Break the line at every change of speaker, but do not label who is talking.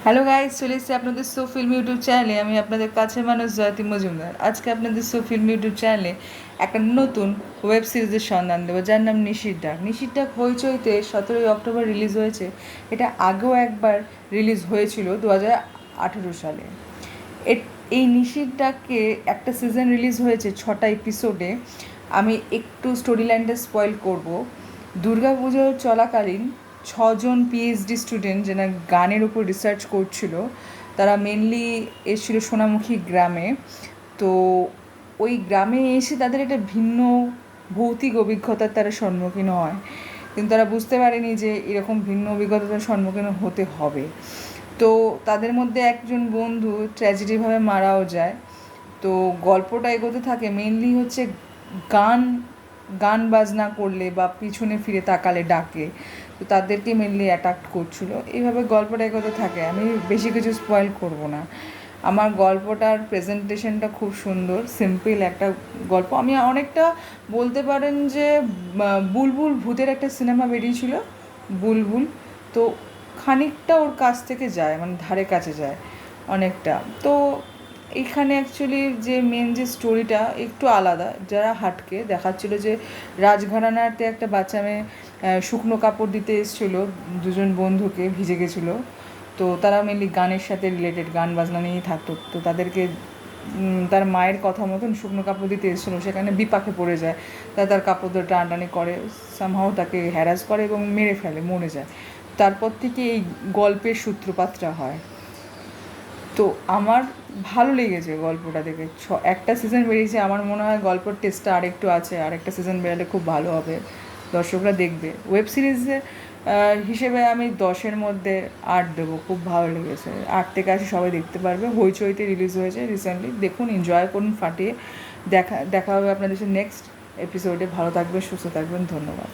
Hello guys, চলে এসেছি আপনাদের সো ফিল্ম ইউটিউব চ্যানেলে। আমি আপনাদের কাছে মানুষ জয়তী মজুমদার। আজকে আপনাদের সো ফিল্ম ইউটিউব চ্যানেলে একটা নতুন ওয়েব সিরিজের সন্ধান দেবো, যার নাম নিশির ডাক। নিশির ডাক হইচইতে 17 অক্টোবর রিলিজ হয়েছে। এটা আগেও একবার রিলিজ হয়েছিল 2018 সালে। এই নিশির ডাকে একটা সিজন রিলিজ হয়েছে 6টা এপিসোডে। আমি একটু স্টোরি লাইনটা স্পয়েল করবো। দুর্গাপুজো চলাকালীন 6জন পিএইচডি স্টুডেন্ট যারা গানের উপর রিসার্চ করছিল, তারা মেনলি এসেছিল সোনামুখী গ্রামে। তো ওই গ্রামে এসে তাদের একটা ভিন্ন ভৌতিক অভিজ্ঞতার তারা সম্মুখীন হয়, কিন্তু তারা বুঝতে পারেনি যে এরকম ভিন্ন অভিজ্ঞতার সম্মুখীন হতে হবে। তো তাদের মধ্যে একজন বন্ধু ট্র্যাজেডিভাবে মারাও যায়। তো গল্পটা এগোতে থাকে মেনলি হচ্ছে গান গান বাজনা করলে বা পিছনে ফিরে তাকালে ডাকে, তো তাদেরকে মেনলি অ্যাট্রাক্ট করছিল। এইভাবে গল্পটা এগোতে থাকে। আমি বেশি কিছু স্পয়েল করব না। আমার গল্পটার প্রেজেন্টেশনটা খুব সুন্দর, সিম্পল একটা গল্প। আমি অনেকটা বলতে পারেন যে বুলবুল ভূতের একটা সিনেমা বেরিয়েছিল, বুলবুল, তো খানিকটা ওর কাছ থেকে যায়, মানে ধারে কাছে যায় অনেকটা। তো এইখানে অ্যাকচুয়ালি যে মেন যে স্টোরিটা একটু আলাদা, যারা হাটকে দেখাচ্ছিল যে রাজঘরানাতে একটা বাচ্চা মেয়ে শুকনো কাপড় দিতে এসেছিলো দুজন বন্ধুকে, ভিজে গেছিলো। তো তারা মেনলি গানের সাথে রিলেটেড, গান বাজনা নিয়েই থাকতো। তো তাদেরকে তার মায়ের কথা মতন শুকনো কাপড় দিতে এসেছিলো, সেখানে বিপাকে পড়ে যায়। তার কাপড় ধরে টানাটানি করে, সামহাও তাকে হ্যারাস করে এবং মেরে ফেলে, মরে যায়। তারপর থেকে এই গল্পের সূত্রপাতটা হয়। তো আমার ভালো লেগেছে গল্পটা দেখে। একটা সিজন বেরিয়েছে, আমার মনে হয় গল্পের টেস্টটা আরেকটু আছে, আরেকটা সিজন বেরালে খুব ভালো হবে, দর্শকরা দেখবে। ওয়েব সিরিজে হিসেবে আমি 10-এর মধ্যে 8 দেবো। খুব ভালো লেগেছে। 8 থেকে আসে সবাই দেখতে পারবে। হইচইতে রিলিজ হয়েছে রিসেন্টলি। দেখুন, এনজয় করুন ফাটিয়ে। দেখা হবে আপনাদের সাথে নেক্সট এপিসোডে। ভালো থাকবেন, সুস্থ থাকবেন। ধন্যবাদ।